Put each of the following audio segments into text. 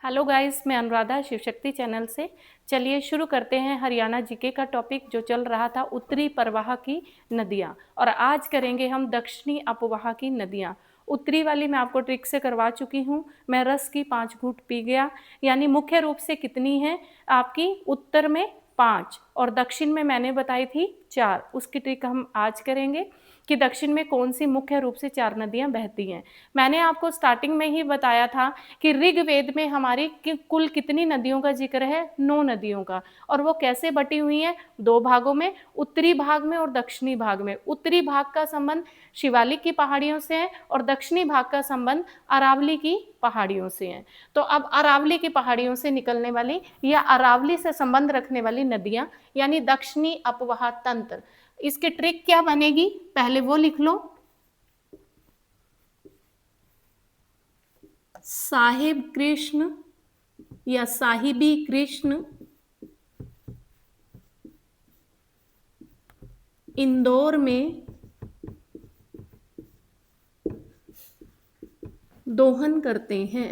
Hello guys, मैं Anuradha Shiv Shakti channel से। चलिए शुरू करते हैं हरियाणा जीके का टॉपिक जो चल रहा था उत्तरी प्रवाह की नदियाँ, और आज करेंगे हम दक्षिणी अपवाह की नदियाँ। उत्तरी वाली मैं आपको ट्रिक से करवा चुकी हूँ। मैं रस की 5 घूंट पी गया, यानी मुख्य रूप से कितनी है आपकी, उत्तर में 5 और दक्षिण में मैंने बताई थी 4। उसकी ट्रिक हम आज करेंगे कि दक्षिण में कौन सी मुख्य रूप से 4 नदियां बहती हैं। मैंने आपको स्टार्टिंग में ही बताया था कि ऋग्वेद में हमारी कुल कितनी नदियों का जिक्र है, 9 नदियों का, और वो कैसे बटी हुई हैं, 2 भागों में, उत्तरी भाग में और दक्षिणी भाग में। उत्तरी भाग का संबंध शिवालिक की पहाड़ियों से है और दक्षिणी भाग का संबंध अरावली की पहाड़ियों से है। तो अब अरावली की पहाड़ियों से निकलने वाली या अरावली से संबंध रखने वाली नदियां यानी दक्षिणी अपवाह तंत्र, इसकी ट्रिक क्या बनेगी पहले वो लिख लो। साहिब कृष्ण या साहिबी कृष्ण इंदौर में दोहन करते हैं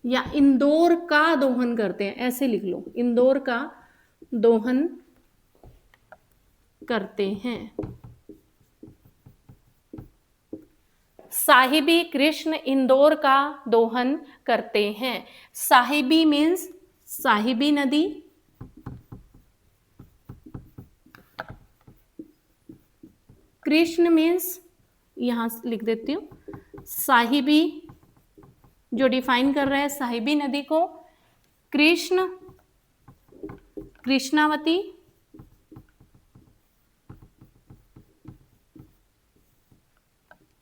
या इंदौर का दोहन करते हैं, ऐसे लिख लो, इंदौर का दोहन करते हैं। साहिबी कृष्ण इंदौर का दोहन करते हैं। साहिबी मीन्स साहिबी नदी, कृष्ण मीन्स यहां लिख देती हूं, साहिबी जो डिफाइन कर रहा है साहिबी नदी को, कृष्ण कृष्णावती,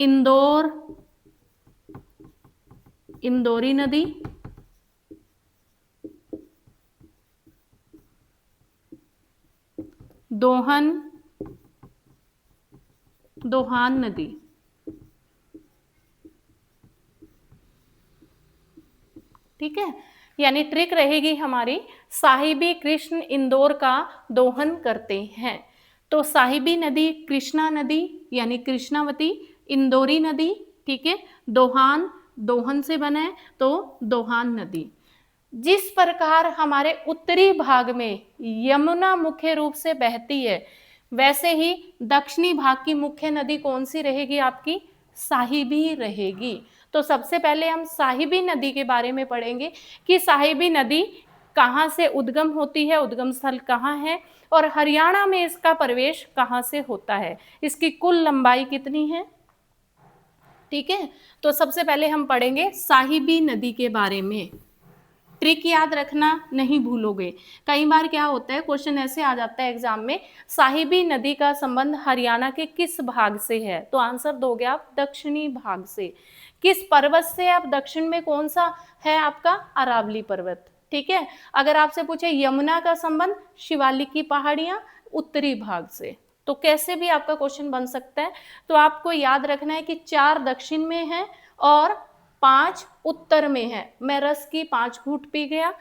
इंदौर इंदौरी नदी, दोहन दोहान नदी। ठीक है, यानी ट्रिक रहेगी हमारी साहिबी कृष्ण इंदौर का दोहन करते हैं। तो साहिबी नदी कृष्णा नदी यानी कृष्णावती, इंदौरी नदी, ठीक है, दोहान दोहन से बना है तो दोहान नदी। जिस प्रकार हमारे उत्तरी भाग में यमुना मुख्य रूप से बहती है, वैसे ही दक्षिणी भाग की मुख्य नदी कौन सी रहेगी आपकी, साहिबी रहेगी। तो सबसे पहले हम साहिबी नदी के बारे में पढ़ेंगे कि साहिबी नदी कहाँ से उद्गम होती है, उद्गम स्थल कहाँ है, और हरियाणा में इसका प्रवेश कहाँ से होता है, इसकी कुल लंबाई कितनी है। ठीक है, तो सबसे पहले हम पढ़ेंगे साहिबी नदी के बारे में। ट्रिक याद रखना नहीं भूलोगे। कई बार क्या होता है, क्वेश्चन ऐसे आ जाता है एग्जाम में, साहिबी नदी का संबंध हरियाणा के किस भाग से है, तो आंसर दोगे आप दक्षिणी भाग से। किस पर्वत से, आप दक्षिण में कौन सा है आपका, अरावली पर्वत। ठीक है, अगर आपसे पूछे यमुना का संबंध शिवालिक की पहाड़ियां, उत्तरी भाग से। तो कैसे भी आपका क्वेश्चन बन सकता है। तो आपको याद रखना है कि 4 दक्षिण में है और 5 उत्तर में है। मैं रस की 5 घूंट पी गया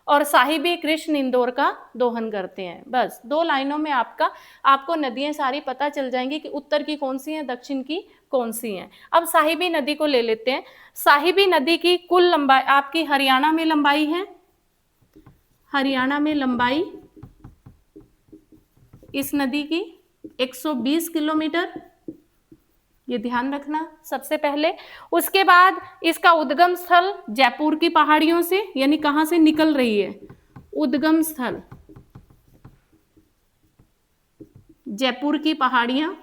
और साहिबी कृष्ण इंदौर का दोहन करते हैं। बस 2 लाइनों में आपको नदियां सारी पता चल जाएंगी कि उत्तर की कौन सी है, दक्षिण की कौन सी है। अब साहिबी नदी को ले लेते हैं। साहिबी नदी की कुल लंबाई आपकी हरियाणा में लंबाई है, हरियाणा में लंबाई इस नदी की 120 किलोमीटर, ये ध्यान रखना सबसे पहले। उसके बाद इसका उद्गम स्थल जयपुर की पहाड़ियों से, यानी कहां से निकल रही है, उद्गम स्थल जयपुर की पहाड़ियां,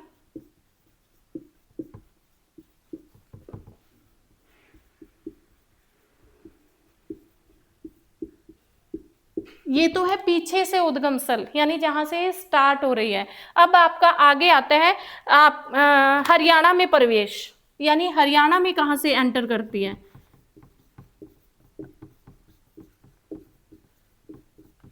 ये तो है पीछे से उद्गम स्थल, यानी जहां से स्टार्ट हो रही है। अब आपका आगे आता है हरियाणा में प्रवेश, यानी हरियाणा में कहां से एंटर करती है।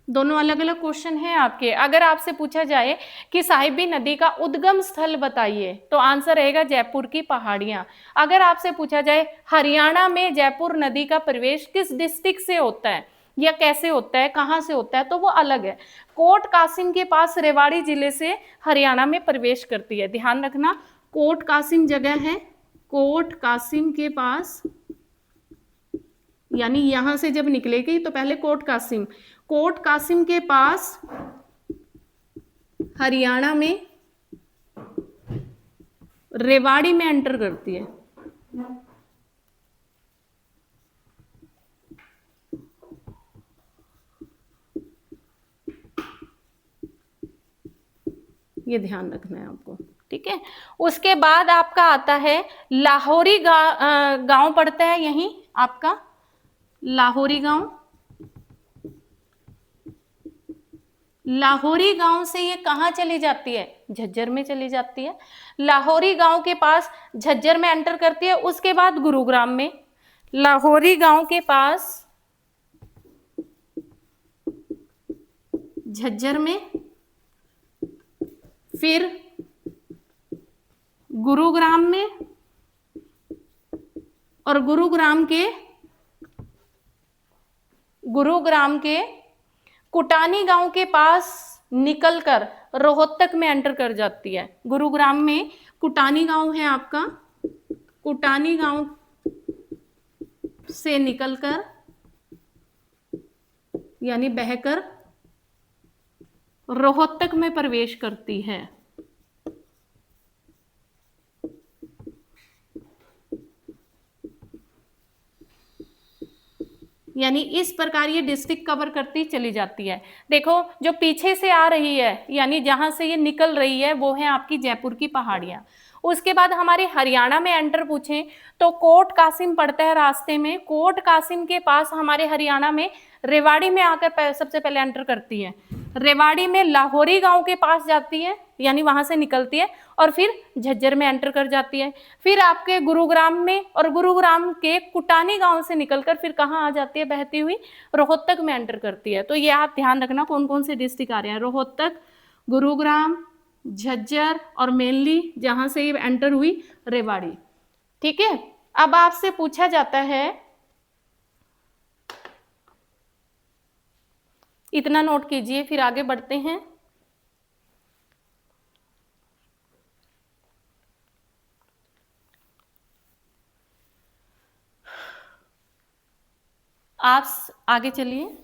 दोनों अलग अलग क्वेश्चन हैं आपके। अगर आपसे पूछा जाए कि साहिबी नदी का उद्गम स्थल बताइए, तो आंसर रहेगा जयपुर की पहाड़ियां। अगर आपसे पूछा जाए हरियाणा में जयपुर नदी का प्रवेश किस डिस्ट्रिक्ट से होता है या कैसे होता है, कहां से होता है, तो वो अलग है। कोट कासिम के पास रेवाड़ी जिले से हरियाणा में प्रवेश करती है। ध्यान रखना, कोट कासिम जगह है, कोट कासिम के पास यानी यहां से जब निकलेगी तो पहले कोट कासिम, कोट कासिम के पास हरियाणा में रेवाड़ी में एंटर करती है। ये ध्यान रखना है आपको, ठीक है। उसके बाद आपका आता है लाहौरी गांव पड़ता है यहीं आपका, लाहौरी गांव। लाहौरी गांव से ये कहाँ चली जाती है, झज्जर में चली जाती है। लाहौरी गांव के पास झज्जर में एंटर करती है, उसके बाद गुरुग्राम में, लाहौरी गांव के पास झज्जर में, फिर गुरुग्राम में, और गुरुग्राम के कुटानी गांव के पास निकलकर रोहतक में एंटर कर जाती है। गुरुग्राम में कुटानी गांव है आपका, कुटानी गांव से निकलकर यानी बहकर रोहतक में प्रवेश करती है। यानी इस प्रकार ये डिस्ट्रिक्ट कवर करती चली जाती है। देखो जो पीछे से आ रही है यानी जहां से ये निकल रही है वो है आपकी जयपुर की पहाड़ियां। उसके बाद हमारे हरियाणा में एंटर पूछें तो कोट कासिम पड़ता है रास्ते में, कोट कासिम के पास हमारे हरियाणा में रेवाड़ी में आकर सबसे पहले एंटर करती है। रेवाड़ी में लाहौरी गांव के पास जाती है यानी वहां से निकलती है और फिर झज्जर में एंटर कर जाती है। फिर आपके गुरुग्राम में और गुरुग्राम के कुटानी गांव से निकलकर फिर कहाँ आ जाती है बहती हुई, रोहतक में एंटर करती है। तो ये आप ध्यान रखना कौन कौन से डिस्ट्रिक्ट आ रहे हैं, रोहतक, गुरुग्राम, झज्जर और मेनली जहां से ये एंटर हुई रेवाड़ी, ठीक है। अब आपसे पूछा जाता है, इतना नोट कीजिए फिर आगे बढ़ते हैं। आप आगे चलिए।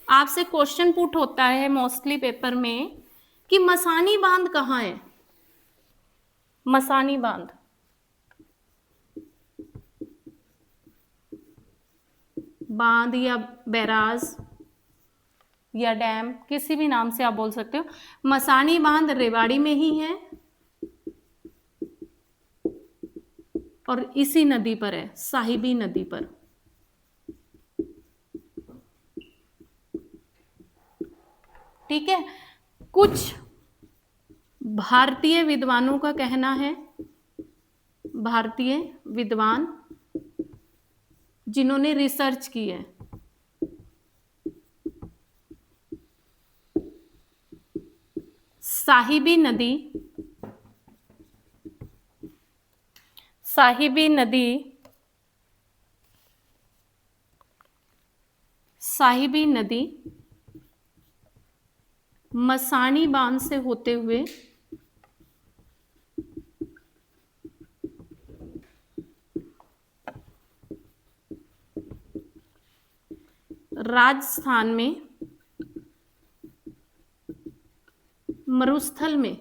आपसे क्वेश्चन पुट होता है मोस्टली पेपर में कि मसानी बांध कहाँ है, मसानी बांध, बांध या बैराज या डैम किसी भी नाम से आप बोल सकते हो। मसानी बांध रेवाड़ी में ही है और इसी नदी पर है, साहिबी नदी पर। ठीक है। कुछ भारतीय विद्वानों का कहना है, भारतीय विद्वान जिन्होंने रिसर्च की है, साहिबी नदी, साहिबी नदी, साहिबी नदी मसानी बांध से होते हुए राजस्थान में मरुस्थल में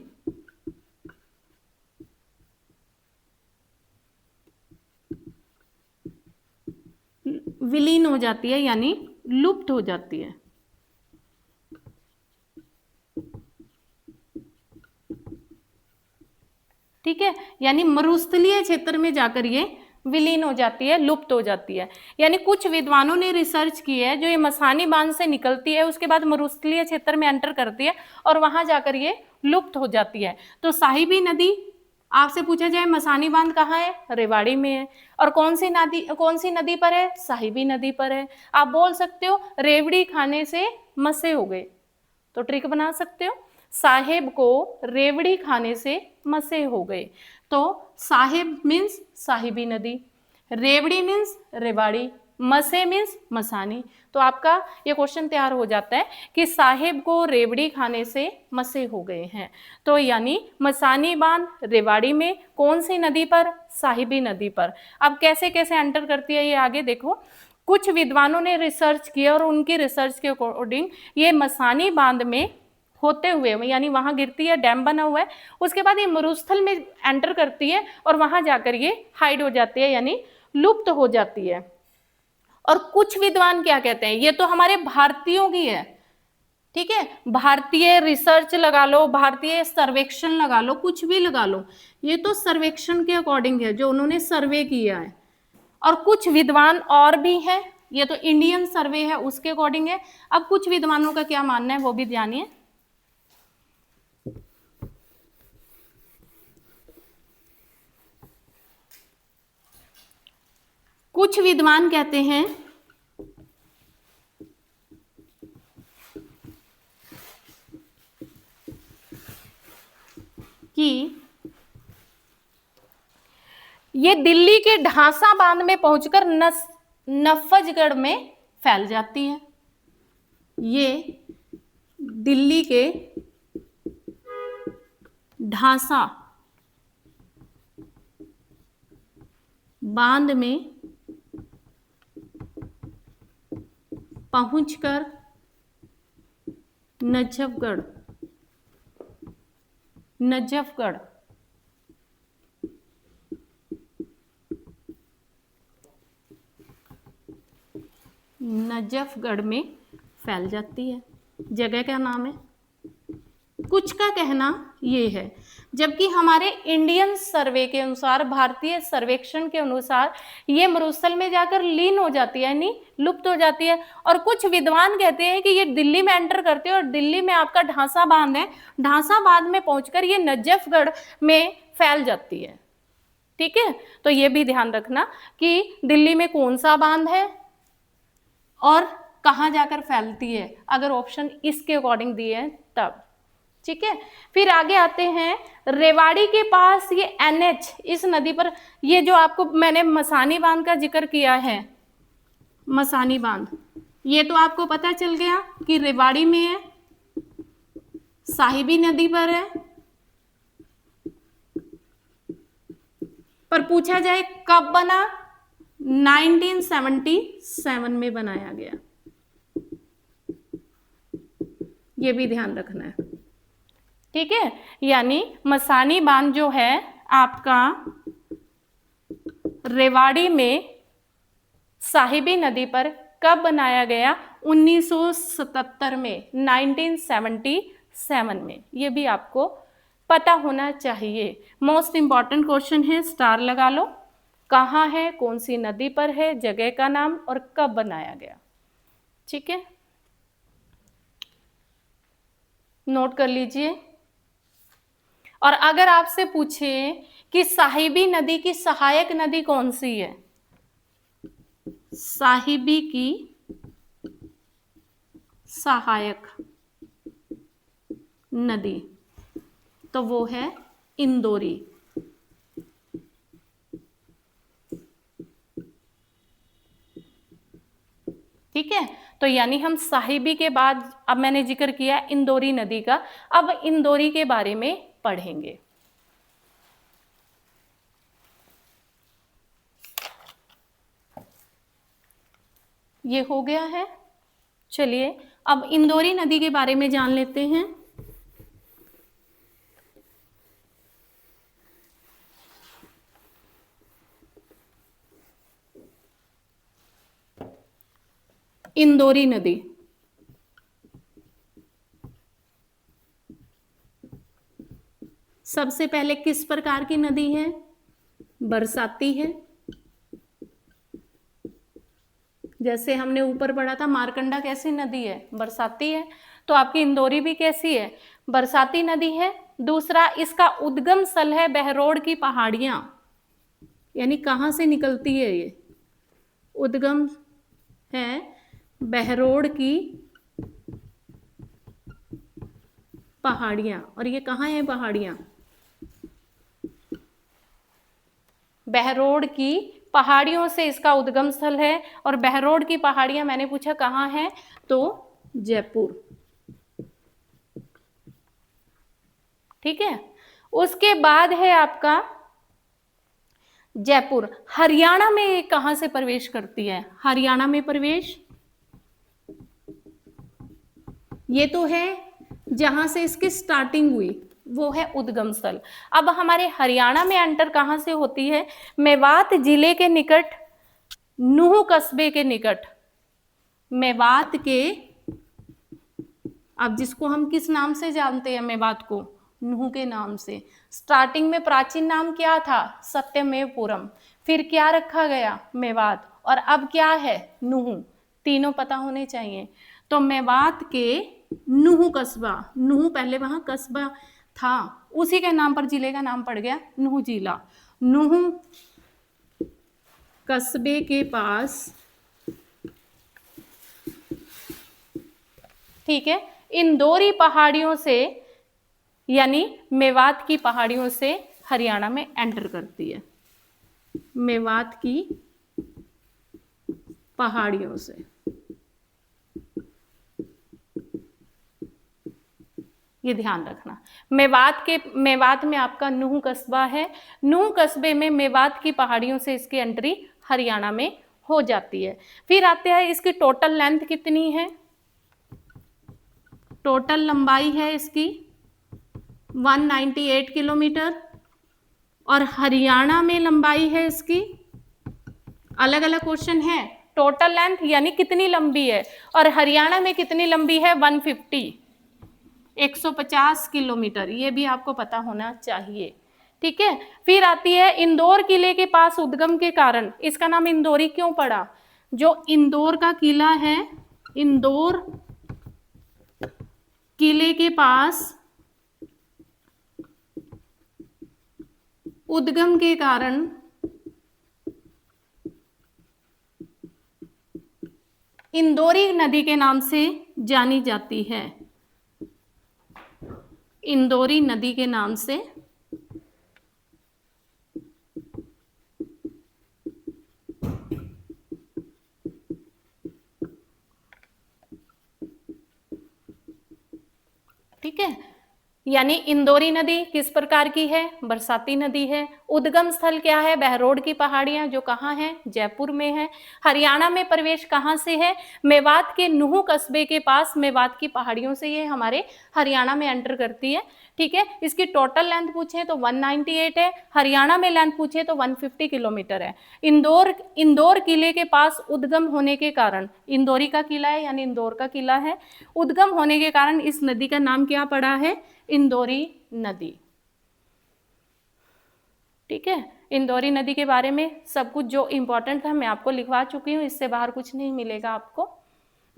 विलीन हो जाती है यानी लुप्त हो जाती है। ठीक है, यानी मरुस्थलीय क्षेत्र में जाकर ये विलीन हो जाती है, लुप्त हो जाती है। यानी कुछ विद्वानों ने रिसर्च की है जो ये मसानी बांध से निकलती है उसके बाद मरुस्थलीय क्षेत्र में एंटर करती है और वहां जाकर ये लुप्त हो जाती है। तो साहिबी नदी आपसे पूछा जाए मसानी बांध कहाँ है, रेवाड़ी में है। और कौन सी नदी पर है, साहिबी नदी पर है। आप बोल सकते हो रेवड़ी खाने से मसे हो गए, तो ट्रिक बना सकते हो, साहेब को रेवड़ी खाने से मसे हो गए। तो साहेब मीन्स साहिबी नदी, रेवड़ी मीन्स रेवाड़ी, मसे मीन्स मसानी। तो आपका ये क्वेश्चन तैयार हो जाता है कि साहेब को रेवड़ी खाने से मसे हो गए हैं। तो यानी मसानी बांध रेवाड़ी में, कौन सी नदी पर, साहिबी नदी पर। अब कैसे कैसे एंटर करती है ये आगे देखो। कुछ विद्वानों ने रिसर्च किया और उनकी रिसर्च के अकॉर्डिंग ये मसानी बांध में होते हुए, यानी वहां गिरती है, डैम बना हुआ है, उसके बाद ये मरुस्थल में एंटर करती है और वहां जाकर ये हाइड हो जाती है, यानी लुप्त हो जाती है। और कुछ विद्वान क्या कहते हैं, ये तो हमारे भारतीयों की है, ठीक है, भारतीय रिसर्च लगा लो, भारतीय सर्वेक्षण लगा लो, कुछ भी लगा लो, ये तो सर्वेक्षण के अकॉर्डिंग है, जो उन्होंने सर्वे किया है। और कुछ विद्वान और भी हैं, ये तो इंडियन सर्वे है उसके अकॉर्डिंग है। अब कुछ विद्वानों का क्या मानना है वो भी जानिए। कुछ विद्वान कहते हैं कि ये दिल्ली के ढांसा बांध में पहुंचकर नफजगढ़ में फैल जाती है। ये दिल्ली के ढांसा बांध में पहुंचकर नजफगढ़ में फैल जाती है। जगह का नाम है, कुछ का कहना ये है, जबकि हमारे इंडियन सर्वे के अनुसार, भारतीय सर्वेक्षण के अनुसार ये मरुस्थल में जाकर लीन हो जाती है, यानी लुप्त हो जाती है। और कुछ विद्वान कहते हैं कि ये दिल्ली में एंटर करती है और दिल्ली में आपका ढांसा बांध है, ढांसा बांध में पहुंचकर ये नजफगढ़ में फैल जाती है। ठीक है, तो ये भी ध्यान रखना कि दिल्ली में कौन सा बांध है और कहाँ जाकर फैलती है, अगर ऑप्शन इसके अकॉर्डिंग दिए हैं तब। ठीक है, फिर आगे आते हैं, रेवाड़ी के पास ये NH, इस नदी पर, ये जो आपको मैंने मसानी बांध का जिक्र किया है, मसानी बांध, ये तो आपको पता चल गया कि रेवाड़ी में है, साहिबी नदी पर है। पर पूछा जाए कब बना, 1977 में बनाया गया, ये भी ध्यान रखना है। ठीक है, यानी मसानी बांध जो है आपका रेवाड़ी में साहिबी नदी पर कब बनाया गया, 1977 में, 1977 में, ये भी आपको पता होना चाहिए। मोस्ट इंपॉर्टेंट क्वेश्चन है, स्टार लगा लो, कहाँ है, कौन सी नदी पर है, जगह का नाम और कब बनाया गया। ठीक है, नोट कर लीजिए। और अगर आपसे पूछे कि साहिबी नदी की सहायक नदी कौन सी है, साहिबी की सहायक नदी, तो वो है इंदौरी। ठीक है, तो यानी हम साहिबी के बाद, अब मैंने जिक्र किया इंदौरी नदी का, अब इंदौरी के बारे में पढ़ेंगे। ये हो गया है, चलिए अब इंदौरी नदी के बारे में जान लेते हैं। इंदौरी नदी सबसे पहले किस प्रकार की नदी है, बरसाती है। जैसे हमने ऊपर पढ़ा था मारकंडा कैसी नदी है, बरसाती है, तो आपकी इंदौरी भी कैसी है, बरसाती नदी है। दूसरा, इसका उद्गम स्थल है बहरोड की पहाड़ियां, यानी कहाँ से निकलती है ये, उद्गम है बहरोड की पहाड़ियां। और ये कहाँ है पहाड़ियां, बहरोड की पहाड़ियों से इसका उद्गम स्थल है। और बहरोड की पहाड़ियां मैंने पूछा कहाँ है, तो जयपुर। ठीक है, उसके बाद है आपका जयपुर। हरियाणा में कहाँ से प्रवेश करती है? हरियाणा में प्रवेश, ये तो है जहां से इसकी स्टार्टिंग हुई, वो है उद्गम स्थल। अब हमारे हरियाणा में एंटर कहां से होती है? मेवात जिले के निकट, नूह कस्बे के निकट, मेवात के, अब जिसको हम किस नाम से जानते हैं मेवात को? नूह के नाम से। स्टार्टिंग में प्राचीन नाम क्या था? सत्यमेवपुरम। फिर क्या रखा गया? मेवात। और अब क्या है? नूह। तीनों पता होने चाहिए। तो मेवात के नूह कस्बा, नूह पहले वहां कस्बा था, उसी के नाम पर जिले का नाम पड़ गया नूह जिला। नूह कस्बे के पास, ठीक है, इंदौरी पहाड़ियों से, यानी मेवात की पहाड़ियों से हरियाणा में एंटर करती है, मेवात की पहाड़ियों से। ये ध्यान रखना। मेवात में आपका नूह कस्बा है, नूह कस्बे में मेवात की पहाड़ियों से इसकी एंट्री हरियाणा में हो जाती है। फिर आते हैं इसकी टोटल लेंथ कितनी है? टोटल लंबाई है इसकी 198 किलोमीटर, और हरियाणा में लंबाई है इसकी, अलग अलग क्वेश्चन है, टोटल लेंथ यानी कितनी लंबी है, और हरियाणा में कितनी लंबी है? 150 किलोमीटर। ये भी आपको पता होना चाहिए, ठीक है। फिर आती है इंदौर किले के पास उद्गम के कारण, इसका नाम इंदौरी क्यों पड़ा? जो इंदौर का किला है, इंदौर किले के पास उद्गम के कारण इंदौरी नदी के नाम से जानी जाती है, इंदौरी नदी के नाम से ठीक है। यानी इंदौरी नदी किस प्रकार की है? बरसाती नदी है। उद्गम स्थल क्या है? बहरोड की पहाड़ियां, जो कहाँ है? जयपुर में है। हरियाणा में प्रवेश कहाँ से है? मेवात के नूह कस्बे के पास, मेवात की पहाड़ियों से ये हमारे हरियाणा में एंटर करती है, ठीक है। इसकी टोटल लेंथ पूछे तो 198 है, हरियाणा में लेंथ पूछे तो 150 किलोमीटर है। इंदौर किले के पास उद्गम होने के कारण, इंदौरी का किला है यानी इंदौर का किला है, उद्गम होने के कारण इस नदी का नाम क्या पड़ा है? इंदौरी नदी, ठीक है। इंदौरी नदी के बारे में सब कुछ जो इंपॉर्टेंट था मैं आपको लिखवा चुकी हूँ, इससे बाहर कुछ नहीं मिलेगा आपको।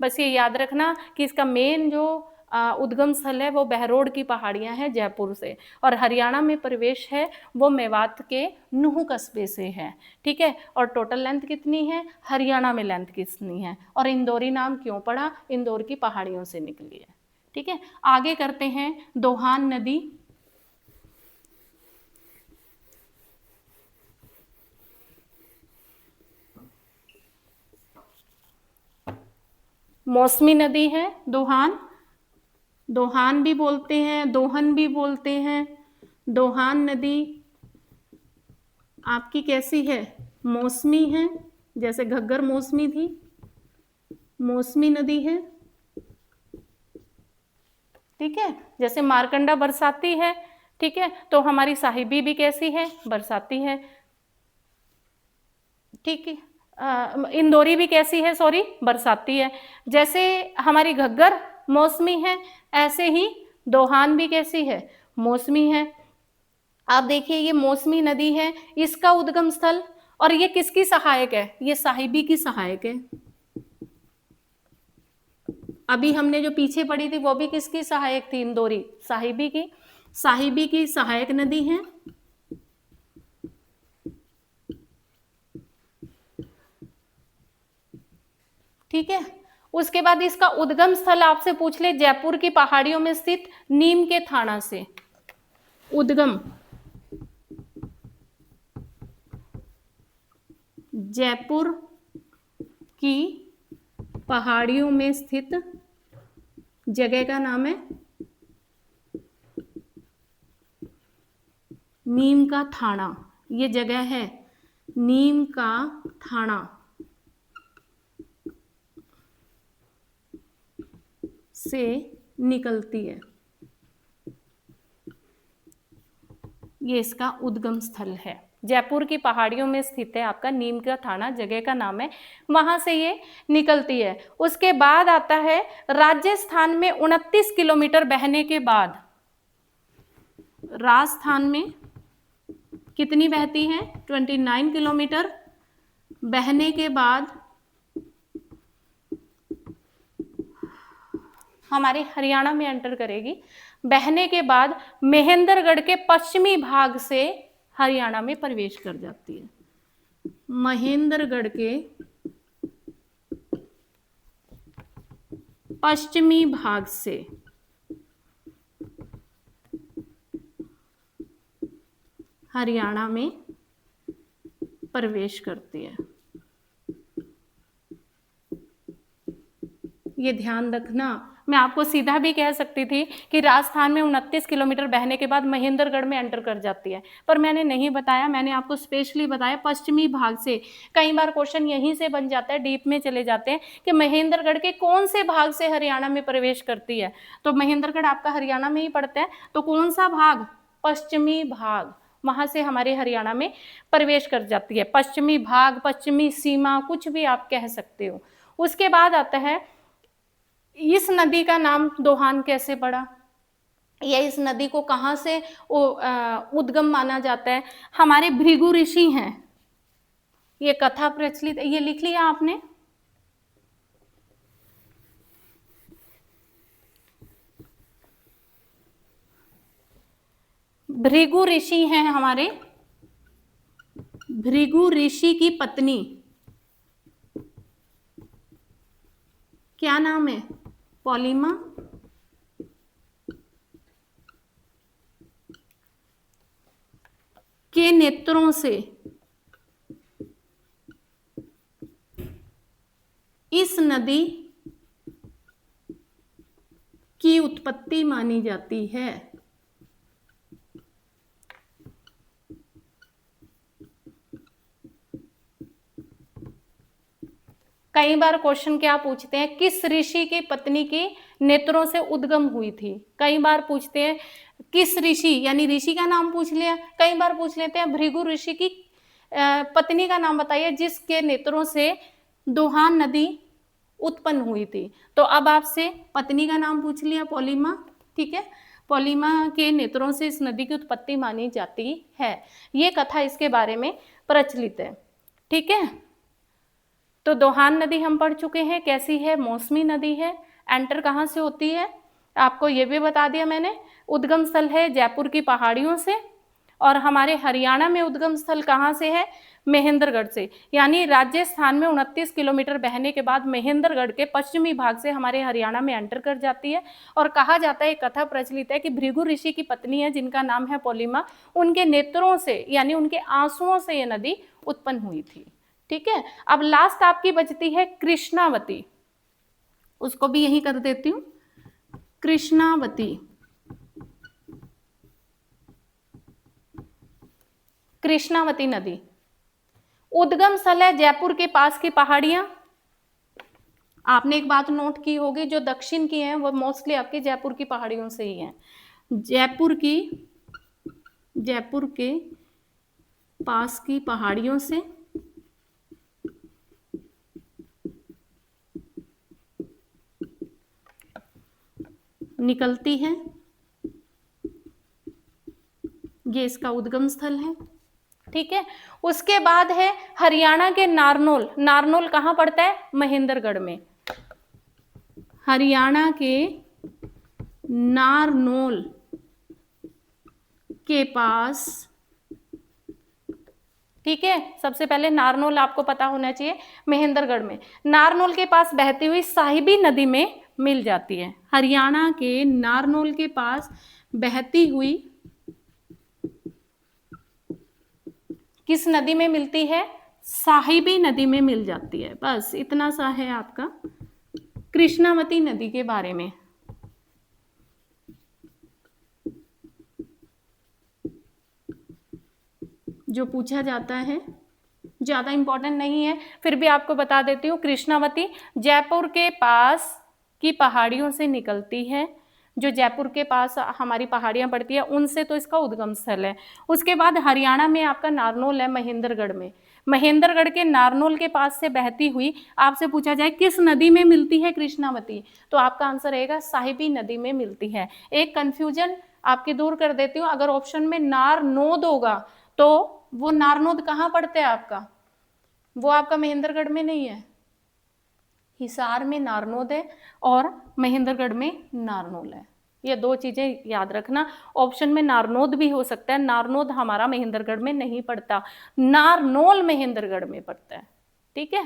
बस ये याद रखना कि इसका मेन जो उद्गम स्थल है वो बहरोड की पहाड़ियां हैं जयपुर से, और हरियाणा में प्रवेश है वो मेवात के नूह कस्बे से है, ठीक है। और टोटल लेंथ कितनी है? हरियाणा में लेंथ कितनी है? और इंदौरी नाम क्यों पड़ा? इंदौर की पहाड़ियों से निकली है, ठीक है। आगे करते हैं दोहान नदी। मौसमी नदी है दोहान, दोहान भी बोलते हैं, दोहन भी बोलते हैं। दोहान नदी आपकी कैसी है? मौसमी है, जैसे घग्गर मौसमी थी, मौसमी नदी है, ठीक है। जैसे मारकंडा बरसाती है, ठीक है, तो हमारी साहिबी भी कैसी है? बरसाती है, ठीक है। इंदौरी भी कैसी है? सॉरी, बरसाती है। जैसे हमारी घग्गर मौसमी है, ऐसे ही दोहान भी कैसी है? मौसमी है। आप देखिए ये मौसमी नदी है, इसका उद्गम स्थल, और ये किसकी सहायक है? ये साहिबी की सहायक है। अभी हमने जो पीछे पढ़ी थी वो भी किसकी सहायक थी? इंदौरी, साहिबी की, साहिबी की सहायक नदी है, ठीक है। उसके बाद इसका उद्गम स्थल आपसे पूछ ले, जयपुर की पहाड़ियों में स्थित नीम के थाना से उद्गम, जयपुर की पहाड़ियों में स्थित जगह का नाम है नीम का थाना, ये जगह है नीम का थाना से निकलती है। ये इसका उद्गम स्थल है। जयपुर की पहाड़ियों में स्थित है आपका नीम का थाना, जगह का नाम है, वहां से ये निकलती है। उसके बाद आता है राजस्थान में 29 किलोमीटर बहने के बाद, राजस्थान में कितनी बहती है? 29 किलोमीटर बहने के बाद हमारे हरियाणा में एंटर करेगी। बहने के बाद महेंद्रगढ़ के पश्चिमी भाग से हरियाणा में प्रवेश कर जाती है। महेंद्रगढ़ के पश्चिमी भाग से हरियाणा में प्रवेश करती है। ये ध्यान रखना। मैं आपको सीधा भी कह सकती थी कि राजस्थान में 29 किलोमीटर बहने के बाद महेंद्रगढ़ में एंटर कर जाती है, पर मैंने नहीं बताया। मैंने आपको स्पेशली बताया पश्चिमी भाग से। कई बार क्वेश्चन यहीं से बन जाता है, डीप में चले जाते हैं कि महेंद्रगढ़ के कौन से भाग से हरियाणा में प्रवेश करती है। तो महेंद्रगढ़ आपका हरियाणा में ही पड़ता है, तो कौन सा भाग? पश्चिमी भाग, वहां से हमारे हरियाणा में प्रवेश कर जाती है। पश्चिमी भाग, पश्चिमी सीमा, कुछ भी आप कह सकते हो। उसके बाद आता है, इस नदी का नाम दोहान कैसे पड़ा, या इस नदी को कहाँ से उद्गम माना जाता है? हमारे भृगु ऋषि हैं, ये कथा प्रचलित, ये लिख लिया आपने? भृगु ऋषि हैं हमारे, भृगु ऋषि की पत्नी, क्या नाम है? पॉलीमा। के नेत्रों से इस नदी की उत्पत्ति मानी जाती है। कई बार क्वेश्चन क्या पूछते हैं, किस ऋषि की पत्नी की नेत्रों से उद्गम हुई थी? कई बार पूछते हैं किस ऋषि, यानी ऋषि का नाम पूछ लिया। कई बार पूछ लेते हैं भृगु ऋषि की पत्नी का नाम बताइए जिसके नेत्रों से दोहान नदी उत्पन्न हुई थी। तो अब आपसे पत्नी का नाम पूछ लिया, पॉलीमा। ठीक है, पॉलीमा के नेत्रों से इस नदी की उत्पत्ति मानी जाती है। ये कथा इसके बारे में प्रचलित है। ठीक है, तो दोहान नदी हम पढ़ चुके हैं, कैसी है? मौसमी नदी है। एंटर कहाँ से होती है? आपको ये भी बता दिया मैंने। उद्गम स्थल है जयपुर की पहाड़ियों से, और हमारे हरियाणा में उद्गम स्थल कहाँ से है? महेंद्रगढ़ से। यानी राजस्थान में 29 किलोमीटर बहने के बाद महेंद्रगढ़ के पश्चिमी भाग से हमारे हरियाणा में एंटर कर जाती है। और कहा जाता है, कथा प्रचलित है कि भृगु ऋषि की पत्नी है जिनका नाम है पॉलीमा, उनके नेत्रों से यानी उनके आंसुओं से ये नदी उत्पन्न हुई थी। ठीक है, अब लास्ट आपकी बचती है कृष्णावती, उसको भी यही कर देती हूं। कृष्णावती, कृष्णावती नदी उद्गम स्थल है जयपुर के पास की पहाड़ियां। आपने एक बात नोट की होगी, जो दक्षिण की हैं वो मोस्टली आपकी जयपुर की पहाड़ियों से ही हैं। जयपुर के पास की पहाड़ियों से निकलती है, ये इसका उद्गम स्थल है। ठीक है, उसके बाद है हरियाणा के नारनौल। नारनौल कहाँ पड़ता है? महेंद्रगढ़ में। हरियाणा के नारनौल के पास, ठीक है, सबसे पहले नारनौल आपको पता होना चाहिए, महेंद्रगढ़ में। नारनौल के पास बहती हुई साहिबी नदी में मिल जाती है। हरियाणा के नारनौल के पास बहती हुई किस नदी में मिलती है? साहिबी नदी में मिल जाती है। बस इतना सा है आपका कृष्णावती नदी के बारे में। जो पूछा जाता है ज़्यादा इम्पोर्टेंट नहीं है, फिर भी आपको बता देती हूँ। कृष्णावती जयपुर के पास की पहाड़ियों से निकलती है, जो जयपुर के पास हमारी पहाड़ियाँ पड़ती है उनसे तो इसका उद्गम स्थल है। उसके बाद हरियाणा में आपका नारनौल है, महेंद्रगढ़ में। महेंद्रगढ़ के नारनौल के पास से बहती हुई आपसे पूछा जाए किस नदी में मिलती है कृष्णावती, तो आपका आंसर रहेगा साहिबी नदी में मिलती है। एक कंफ्यूजन आपकी दूर कर देती हूँ, अगर ऑप्शन में नारनोद होगा तो वो नारनोद कहाँ पड़ता है आपका, वो आपका महेंद्रगढ़ में नहीं है, हिसार में नारनोद है और महेंद्रगढ़ में नारनौल है। ये दो चीजें याद रखना, ऑप्शन में नारनोद भी हो सकता है, नारनोद हमारा महेंद्रगढ़ में नहीं पड़ता, नारनौल महेंद्रगढ़ में पड़ता है। ठीक है,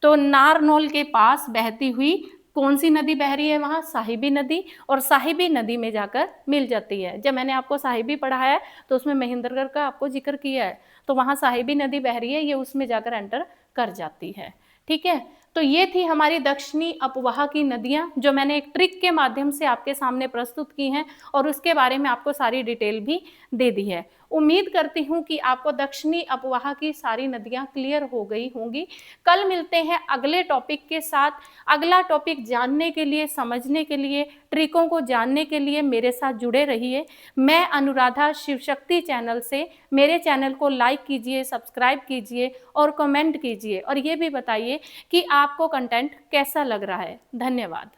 तो नारनौल के पास बहती हुई कौन सी नदी बह रही है वहां, साहिबी नदी, और साहिबी नदी में जाकर मिल जाती है। जब मैंने आपको साहिबी पढ़ाया है तो उसमें महेंद्रगढ़ का आपको जिक्र किया है, तो वहां साहिबी नदी बह रही है, ये उसमें जाकर एंटर कर जाती है। ठीक है, तो ये थी हमारी दक्षिणी अपवाह की नदियां, जो मैंने एक ट्रिक के माध्यम से आपके सामने प्रस्तुत की हैं और उसके बारे में आपको सारी डिटेल भी दे दी है। उम्मीद करती हूँ कि आपको दक्षिणी अपवाह की सारी नदियां क्लियर हो गई होंगी। कल मिलते हैं अगले टॉपिक के साथ। अगला टॉपिक जानने के लिए, समझने के लिए, ट्रिकों को जानने के लिए मेरे साथ जुड़े रहिए। मैं अनुराधा शिवशक्ति चैनल से, मेरे चैनल को लाइक कीजिए, सब्सक्राइब कीजिए और कमेंट कीजिए, और ये भी बताइए कि आपको कंटेंट कैसा लग रहा है। धन्यवाद।